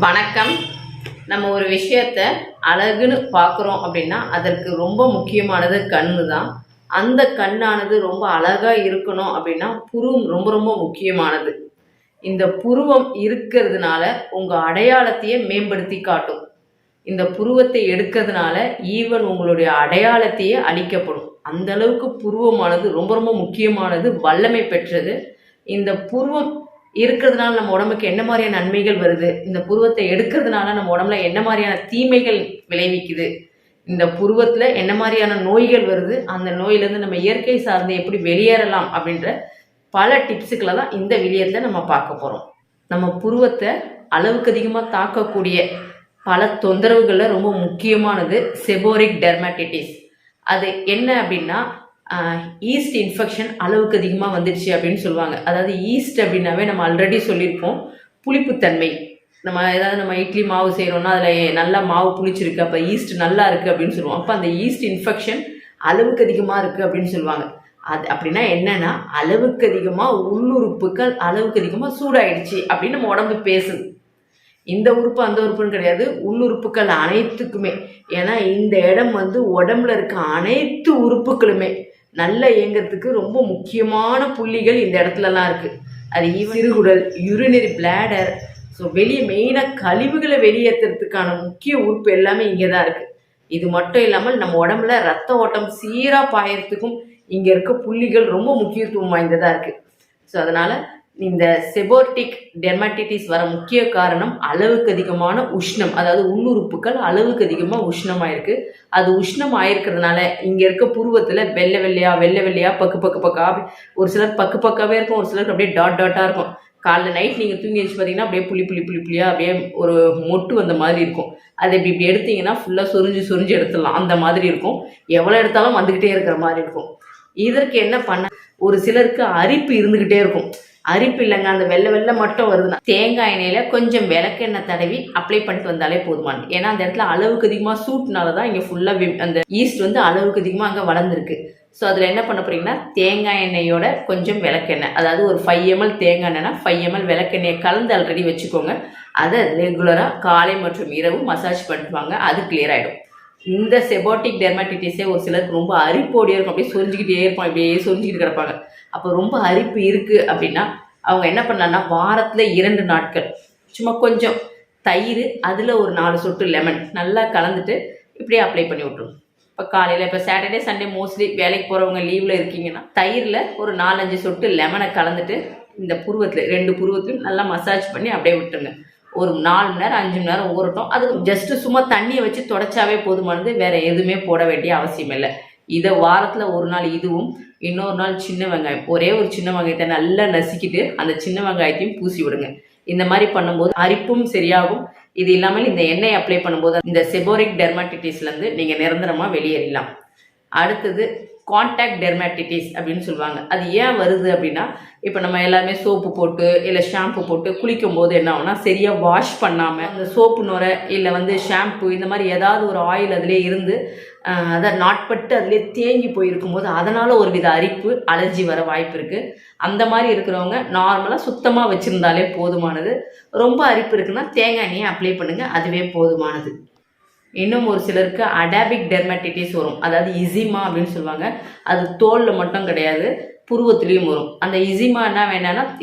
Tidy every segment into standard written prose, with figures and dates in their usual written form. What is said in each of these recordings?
வணக்கம். நம்ம ஒரு விஷயத்த அழகுன்னு பார்க்குறோம் அப்படின்னா அதற்கு ரொம்ப முக்கியமானது கண்ணு தான். அந்த கண்ணானது ரொம்ப அழகா இருக்கணும் அப்படின்னா புருவம் ரொம்ப ரொம்ப முக்கியமானது. இந்த புருவம் இருக்கிறதுனால உங்க அடையாளத்தையே மேம்படுத்தி காட்டும். இந்த புருவத்தை எடுக்கிறதுனால ஈவன் உங்களுடைய அடையாளத்தையே அழிக்கப்படும். அந்த அளவுக்கு புருவமானது ரொம்ப ரொம்ப முக்கியமானது, வல்லமை பெற்றது. இந்த புருவம் இருக்கிறதுனால நம்ம உடம்புக்கு என்ன மாதிரியான நன்மைகள் வருது, இந்த புருவத்தை எடுக்கிறதுனால நம்ம உடம்புல என்ன மாதிரியான தீமைகள் விளைவிக்குது, இந்த புருவத்தில் என்ன மாதிரியான நோய்கள் வருது, அந்த நோயிலேருந்து நம்ம இயற்கை சார்ந்து எப்படி வெளியேறலாம் அப்படின்ற பல டிப்ஸுக்களை தான் இந்த வீடியோவில் நம்ம பார்க்க போகிறோம். நம்ம புருவத்தை அளவுக்கு அதிகமாக தாக்கக்கூடிய பல தொந்தரவுகளில் ரொம்ப முக்கியமானது செபோரிக் டெர்மடைட்டிஸ். அது என்ன அப்படின்னா ஈஸ்ட் இன்ஃபெக்ஷன் அளவுக்கு அதிகமாக வந்துடுச்சு அப்படின்னு சொல்லுவாங்க. அதாவது ஈஸ்ட் அப்படின்னாவே நம்ம ஆல்ரெடி சொல்லியிருப்போம், புளிப்புத்தன்மை. நம்ம இட்லி மாவு செய்கிறோம்னா அதில் நல்லா மாவு புளிச்சிருக்கு, அப்போ ஈஸ்ட் நல்லா இருக்குது அப்படின்னு சொல்லுவோம். அப்போ அந்த ஈஸ்ட் இன்ஃபெக்ஷன் அளவுக்கு அதிகமாக இருக்குது அப்படின்னு சொல்லுவாங்க. அது அப்படின்னா என்னன்னா, அளவுக்கு அதிகமாக உள்ளுறுப்புகள் அளவுக்கு அதிகமாக சூடாயிடுச்சு அப்படின்னு நம்ம உடம்பு பேசுது. இந்த உறுப்பு அந்த உறுப்புன்னு கிடையாது, உள்ளுறுப்புகள் அனைத்துக்குமே. ஏன்னா இந்த இடம் உடம்புல இருக்க அனைத்து உறுப்புகளுமே நல்லா இயங்கிறதுக்கு ரொம்ப முக்கியமான புள்ளிகள் இந்த இடத்துலலாம் இருக்குது. அது சிறுகுடல், யூரினரி பிளாடர், ஸோ வெளியே மெயினாக கழிவுகளை வெளியேற்றுறதுக்கான முக்கிய உறுப்பு எல்லாமே இங்கே தான் இருக்குது. இது மட்டும் இல்லாமல் நம்ம உடம்புல ரத்த ஓட்டம் சீராக பாயறதுக்கும் இங்கே இருக்க புள்ளிகள் ரொம்ப முக்கியத்துவம் வாய்ந்ததாக இருக்குது. ஸோ அதனால் இந்த செபோரிக் டெர்மடைட்டிஸ் வர முக்கிய காரணம் அளவுக்கு அதிகமான உஷ்ணம். அதாவது உள்ளுறுப்புகள் அளவுக்கு அதிகமாக உஷ்ணமாக இருக்குது. அது உஷ்ணம் ஆயிருக்கிறதுனால இங்கே இருக்க புருவத்தில் வெள்ளை வெள்ளையா பக்கா, ஒரு சிலர் பக்காவே இருக்கும், ஒரு சிலருக்கு அப்படியே டாட்டாக இருக்கும். காலைல நைட் நீங்கள் தூங்கி வச்சு பார்த்தீங்கன்னா அப்படியே புளியாக அப்படியே ஒரு மொட்டு வந்த மாதிரி இருக்கும். அதை இப்படி எடுத்தீங்கன்னா ஃபுல்லாக சொரிஞ்சு எடுத்துடலாம், அந்த மாதிரி இருக்கும். எவ்வளோ எடுத்தாலும் வந்துக்கிட்டே இருக்கிற மாதிரி இருக்கும். இதற்கு என்ன பண்ண, ஒரு சிலருக்கு அரிப்பு இருந்துக்கிட்டே இருக்கும். அரிப்பு இல்லைங்க, அந்த வெள்ளை மட்டும் வருதுன்னா தேங்காய் எண்ணெயில கொஞ்சம் விளக்கெண்ணெய் தடவி அப்ளை பண்ணிட்டு வந்தாலே போதுமானது. ஏன்னா அந்த இடத்துல அளவுக்கு அதிகமாக சூட்னால தான் இங்கே ஃபுல்லாக அந்த ஈஸ்ட் அளவுக்கு அதிகமாக அங்கே வளர்ந்துருக்கு. ஸோ அதில் என்ன பண்ண போறீங்கன்னா, தேங்காய் எண்ணெயோட கொஞ்சம் விளக்கெண்ணெய், அதாவது ஒரு 5 ml தேங்காய் எண்ணெய்னா 5 ml விளக்கெண்ணெயை கலந்து ஆல்ரெடி வச்சுக்கோங்க. அதை ரெகுலராக காலை மற்றும் இரவு மசாஜ் பண்ணுவாங்க, அது கிளியர் ஆகிடும். இந்த செபோரிக் டெர்மடைட்டிஸே ஒரு சிலருக்கு ரொம்ப அரிப்போடியே இருக்கும், அப்படியே சொரிஞ்சிக்கிட்டே இருப்பாங்க, இப்படியே சொரிஞ்சிக்கிட்டு கிடப்பாங்க. அப்போ ரொம்ப அரிப்பு இருக்குது அப்படின்னா அவங்க என்ன பண்ணலான்னா, வாரத்தில் 2 நாட்கள் சும்மா கொஞ்சம் தயிர், அதில் ஒரு 4 சொட்டு லெமன் நல்லா கலந்துட்டு இப்படியே அப்ளை பண்ணி விட்ருங்க. இப்போ காலையில், இப்போ சாட்டர்டே சண்டே மோஸ்ட்லி வேலைக்கு போகிறவங்க லீவில் இருக்கீங்கன்னா தயிரில் ஒரு 4-5 சொட்டு லெமனை கலந்துட்டு இந்த புருவத்தில் 2 புருவத்தையும் நல்லா மசாஜ் பண்ணி அப்படியே விட்டுருங்க. ஒரு 4 மணி நேரம் 5 மணி நேரம் ஊறட்டும். அது ஜஸ்ட்டு சும்மா தண்ணியை வச்சு தொடச்சாவே போதுமானது, வேறு எதுவுமே போட வேண்டிய அவசியம் இல்லை. இதை வாரத்தில் ஒரு நாள் இதுவும், இன்னொரு நாள் சின்ன வெங்காயம், ஒரே ஒரு சின்ன வெங்காயத்தை நல்லா நசுக்கிட்டு அந்த சின்ன வெங்காயத்தையும் பூசி விடுங்க. இந்த மாதிரி பண்ணும்போது அரிப்பும் சரியாகும். இது இல்லாமல் இந்த எண்ணெய் அப்ளை பண்ணும்போது இந்த செபோரிக் டெர்மடைட்டிஸ்லேருந்து நீங்கள் நிரந்தரமாக வெளியேறலாம். அடுத்தது கான்டாக்ட் டெர்மடைட்டிஸ் அப்படின்னு சொல்லுவாங்க. அது ஏன் வருது அப்படின்னா, இப்போ நம்ம எல்லாருமே சோப்பு போட்டு இல்லை ஷாம்பு போட்டு குளிக்கும் போது என்ன ஆகும்னா, சரியாக வாஷ் பண்ணாமல் அந்த சோப்பு நுரை இல்லை ஷாம்பு இந்த மாதிரி ஏதாவது ஒரு ஆயில் அதிலே இருந்து அதை நாட்பட்டு அதிலே தேங்கி போயிருக்கும் போது அதனால் ஒரு வித அரிப்பு, அலர்ஜி வர வாய்ப்பு இருக்குது. அந்த மாதிரி இருக்கிறவங்க நார்மலாக சுத்தமாக வச்சுருந்தாலே போதுமானது. ரொம்ப அரிப்பு இருக்குன்னா தேங்காய் எண்ணெயை அப்ளை பண்ணுங்கள், அதுவே போதுமானது. இன்னும் ஒரு சிலருக்கு அடாபிக் டெர்மடைட்டிஸ் வரும், அதாவது இசிமா அப்படின்னு சொல்லுவாங்க. அது தோலில் மட்டும் கிடையாது, புருவத்துலேயும் வரும். அந்த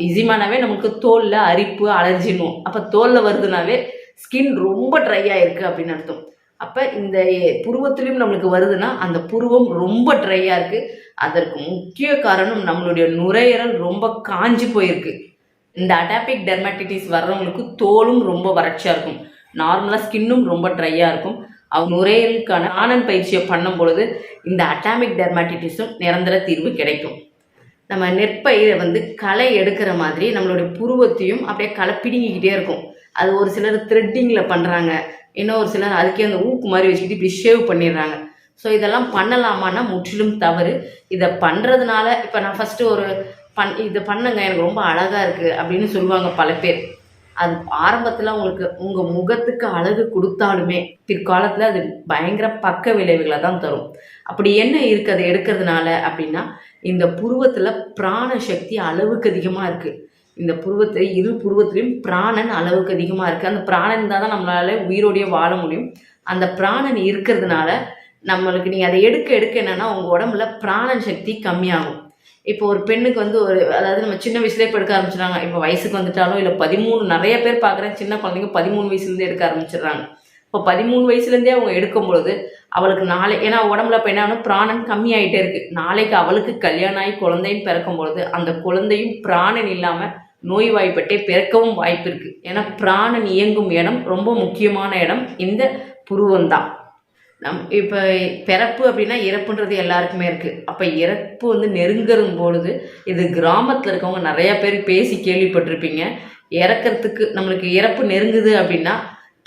இசிமானாவே நமக்கு தோலில் அரிப்பு, அலர்ஜினும். அப்போ தோலில் வருதுனாவே ஸ்கின் ரொம்ப ட்ரை ஆகிருக்கு அப்படின்னு அர்த்தம். அப்போ இந்த புருவத்துலேயும் நம்மளுக்கு வருதுன்னா அந்த புருவம் ரொம்ப ட்ரையாக இருக்குது. அதற்கு முக்கிய காரணம் நம்மளுடைய நுரையீரல் ரொம்ப காஞ்சி போயிருக்கு. இந்த அடாபிக் டெர்மடைட்டிஸ் வர்றவங்களுக்கு தோலும் ரொம்ப வறட்சியாக இருக்கும், நார்மலாக ஸ்கின்னும் ரொம்ப ட்ரையாக இருக்கும். அவங்க நுரையீரலுக்கான ஆனன் பயிற்சியை பண்ணும் பொழுது இந்த அடாபிக் டெர்மடைட்டிஸும் நிரந்தர தீர்வு கிடைக்கும். நம்ம நெற்பயிரை களை எடுக்கிற மாதிரி நம்மளுடைய புருவத்தையும் அப்படியே களை பிடுங்கிக்கிட்டே இருக்கும். அது ஒரு சிலர் த்ரெட்டிங்கில் பண்ணுறாங்க, இன்னொரு சிலர் அதுக்கே அந்த ஊக்கு மாதிரி வச்சுக்கிட்டு இப்படி ஷேவ் பண்ணிடுறாங்க. ஸோ இதெல்லாம் பண்ணலாமான்னா முற்றிலும் தவறு. இதை பண்ணுறதுனால இப்போ நான் ஃபஸ்ட்டு இதை பண்ணுங்க, எனக்கு ரொம்ப அழகாக இருக்குது அப்படின்னு சொல்லுவாங்க பல பேர். அது ஆரம்பத்தில் உங்கள் முகத்துக்கு அழகு கொடுத்தாலுமே பிற்காலத்தில் அது பயங்கர பக்க விளைவுகளை தான் தரும். அப்படி என்ன இருக்குது அதை எடுக்கிறதுனால அப்படின்னா, இந்த புருவத்தில் பிராண சக்தி அளவுக்கு அதிகமாக இருக்குது. இந்த புருவத்தை இரு புருவத்திலையும் பிராணன் அளவுக்கு அதிகமாக இருக்குது. அந்த பிராணன் இருந்தால் தான் நம்மளால உயிரோடையே வாழ முடியும். அந்த பிராணன் இருக்கிறதுனால நம்மளுக்கு நீங்கள் அதை எடுக்க எடுக்க என்னென்னா உங்கள் உடம்புல பிராணன் சக்தி கம்மியாகும். இப்போ ஒரு பெண்ணுக்கு வந்து அதாவது நம்ம சின்ன வயசுலேயே இப்போ எடுக்க ஆரம்பிச்சிடுறாங்க. இப்போ வயசுக்கு வந்துட்டாலும் இல்லை 13 நிறைய பேர் பார்க்குறேன், சின்ன குழந்தைங்க 13 வயசுலேருந்தே எடுக்க ஆரம்பிச்சிடுறாங்க. இப்போ 13 வயசுலேருந்தே அவங்க எடுக்கும் பொழுது அவளுக்கு ஏன்னா உடம்புல இப்போ என்ன பிராணன் கம்மியாயிட்டே இருக்குது. நாளைக்கு அவளுக்கு கல்யாணம் ஆகி குழந்தையும் பிறக்கும் பொழுது அந்த குழந்தையும் பிராணன் இல்லாமல் நோய்வாய்ப்பட்டே பிறக்கவும் வாய்ப்பு இருக்குது. ஏன்னா பிராணன் இயங்கும் இடம் ரொம்ப முக்கியமான இடம் இந்த புருவம் தான். இப்போ பிறப்பு அப்படின்னா இறப்புன்றது எல்லாருக்குமே இருக்குது. அப்போ இறப்பு வந்து நெருங்கும் பொழுது இது கிராமத்தில் இருக்கவங்க நிறையா பேர் பேசி கேள்விப்பட்டிருப்பீங்க. இறக்கிறதுக்கு நம்மளுக்கு இறப்பு நெருங்குது அப்படின்னா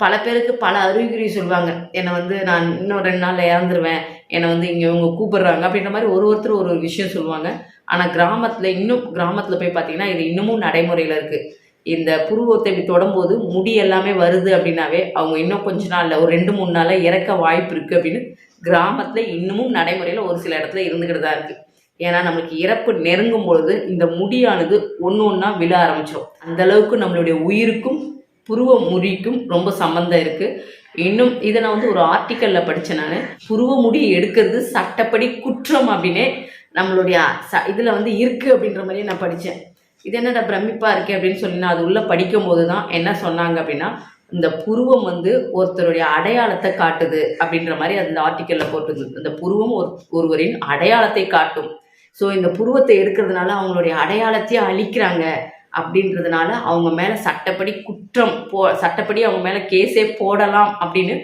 பல பேருக்கு பல அறிகுறி சொல்லுவாங்க. என்னை வந்து நான் இன்னும் 2 நாளில் இறந்துருவேன், என்னை வந்து இங்கே இவங்க கூப்பிடுறாங்க அப்படின்ற மாதிரி ஒருத்தர் ஒரு விஷயம் சொல்லுவாங்க. ஆனால் கிராமத்தில் போய் பார்த்தீங்கன்னா இது இன்னமும் நடைமுறையில் இருக்குது. இந்த புருவத்தை இப்படி தொடும்போது முடி எல்லாமே வருது அப்படின்னாவே அவங்க இன்னும் கொஞ்ச நாளில் ஒரு 2-3 நாளில் இறக்க வாய்ப்பு இருக்குது அப்படின்னு கிராமத்தில் இன்னமும் நடைமுறையில் ஒரு சில இடத்துல இருந்துக்கிட்டு தான் இருக்குது. ஏன்னா நம்மளுக்கு இறப்பு நெருங்கும் பொழுது இந்த முடியானது ஒன்று ஒன்றா விழ ஆரம்பிச்சிடும். அந்தளவுக்கு நம்மளுடைய உயிருக்கும் புருவ முடிக்கும் ரொம்ப சம்மந்தம் இருக்குது. இன்னும் இதை நான் வந்து ஒரு ஆர்டிக்கலில் படித்தேன். நான் புருவ முடி எடுக்கிறது சட்டப்படி குற்றம் அப்படின்னே நம்மளுடைய இதில் வந்து இருக்குது அப்படின்ற மாதிரியே நான் படித்தேன். இது என்னடா பிரமிப்பாக இருக்கே அப்படின்னு சொல்லி நான் அது உள்ளே படிக்கும் போது தான் என்ன சொன்னாங்க அப்படின்னா, இந்த புருவம் வந்து ஒருத்தருடைய அடையாளத்தை காட்டுது அப்படின்ற மாதிரி அந்த ஆர்டிக்கலில் போட்டுது. இந்த புருவம் ஒருவரின் அடையாளத்தை காட்டும். ஸோ இந்த புருவத்தை எடுக்கிறதுனால அவங்களுடைய அடையாளத்தையே அழிக்கிறாங்க அப்படின்றதுனால அவங்க மேலே சட்டப்படி குற்றம் சட்டப்படி அவங்க மேலே கேஸே போடலாம் அப்படின்னு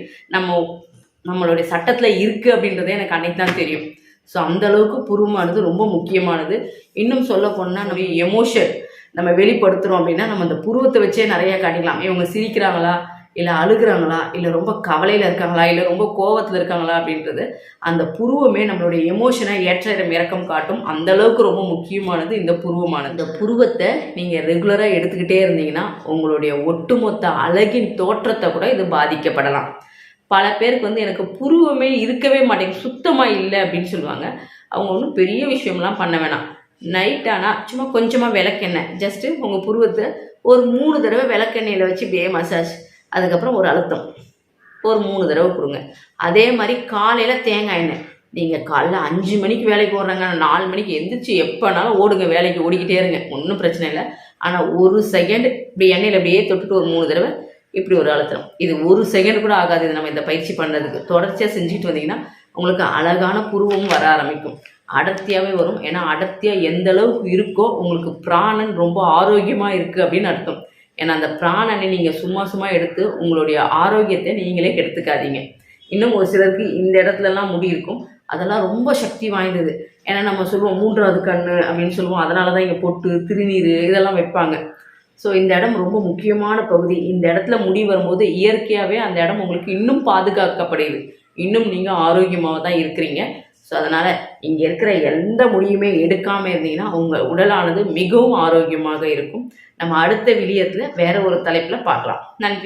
நம்மளுடைய சட்டத்தில் இருக்குது அப்படின்றதே எனக்கு அன்னைக்கு தான் தெரியும். ஸோ அந்தளவுக்கு புருவமானது ரொம்ப முக்கியமானது. இன்னும் சொல்ல போனால் நம்ம எமோஷன் நம்ம வெளிப்படுத்துகிறோம் அப்படின்னா நம்ம அந்த புருவத்தை வச்சே நிறையா காட்டிக்கலாம். இவங்க சிரிக்கிறாங்களா, இல்லை அழுகிறாங்களா, இல்லை ரொம்ப கவலையில் இருக்காங்களா, இல்லை ரொம்ப கோவத்தில் இருக்காங்களா அப்படின்றது அந்த புருவமே நம்மளுடைய எமோஷனை ஏற்ற இறக்கம் காட்டும். அந்தளவுக்கு ரொம்ப முக்கியமானது இந்த புருவமானது. இந்த புருவத்தை நீங்கள் ரெகுலராக எடுத்துக்கிட்டே இருந்தீங்கன்னா உங்களுடைய ஒட்டுமொத்த அழகின் தோற்றத்தை கூட இது பாதிக்கப்படலாம். பல பேருக்கு வந்து எனக்கு புருவமே இருக்கவே மாட்டேங்குது, சுத்தமாக இல்லை அப்படின்னு சொல்லுவாங்க. அவங்க ஒன்றும் பெரிய விஷயம்லாம் பண்ண வேணாம். நைட் ஆனால் சும்மா கொஞ்சமாக விளக்கெண்ணெய் ஜஸ்ட்டு உங்கள் புருவத்தை ஒரு 3 தடவை விளக்கெண்ணெயில் வச்சு இப்படியே மசாஜ், அதுக்கப்புறம் ஒரு அழுத்தம் ஒரு 3 தடவை கொடுங்க. அதே மாதிரி காலையில் தேங்காய் எண்ணெய். நீங்கள் காலைல 5 மணிக்கு வேலைக்கு ஓடுறாங்க, 4 மணிக்கு எந்திரிச்சு எப்போனாலும் ஓடுங்க, வேலைக்கு ஓடிக்கிட்டே இருங்க, ஒன்றும் பிரச்சனை இல்லை. ஆனால் 1 செகண்ட் இப்படி எண்ணெயில் அப்படியே தொட்டுட்டு ஒரு 3 தடவை இப்படி ஒரு அழுத்தம். இது 1 செகண்ட் கூட ஆகாது. இது நம்ம இந்த பயிற்சி பண்ணுறதுக்கு தொடர்ச்சியாக செஞ்சுட்டு வந்தீங்கன்னா உங்களுக்கு அழகான புருவமும் வர ஆரம்பிக்கும். அடர்த்தியாகவே வரும். ஏன்னா அடர்த்தியாக எந்த அளவுக்கு இருக்கோ உங்களுக்கு பிராணன் ரொம்ப ஆரோக்கியமாக இருக்குது அப்படின்னு அர்த்தம். ஏன்னா அந்த பிராணனை நீங்கள் சும்மா எடுத்து உங்களுடைய ஆரோக்கியத்தை நீங்களே கெடுத்துக்காதீங்க. இன்னும் ஒரு சிலருக்கு இந்த இடத்துலலாம் முடி இருக்கும், அதெல்லாம் ரொம்ப சக்தி வாய்ந்தது. ஏன்னா நம்ம சொல்லுவோம் 3வது கண் அப்படின்னு சொல்லுவோம். அதனால தான் இங்கே பொட்டு திருநீர் இதெல்லாம் வைப்பாங்க. ஸோ இந்த இடம் ரொம்ப முக்கியமான பகுதி. இந்த இடத்துல முடி வரும்போது இயற்கையாகவே அந்த இடம் உங்களுக்கு இன்னும் பாதுகாக்கப்படுது. இன்னும் நீங்கள் ஆரோக்கியமாக தான் இருக்கிறீங்க. ஸோ அதனால் இங்கே இருக்கிற எந்த முடியுமே எடுக்காமல் இருந்தீங்கன்னா உங்கள் உடலானது மிகவும் ஆரோக்கியமாக இருக்கும். நம்ம அடுத்த வீடியோவில் வேறு ஒரு தலைப்பில் பார்க்கலாம். நன்றி.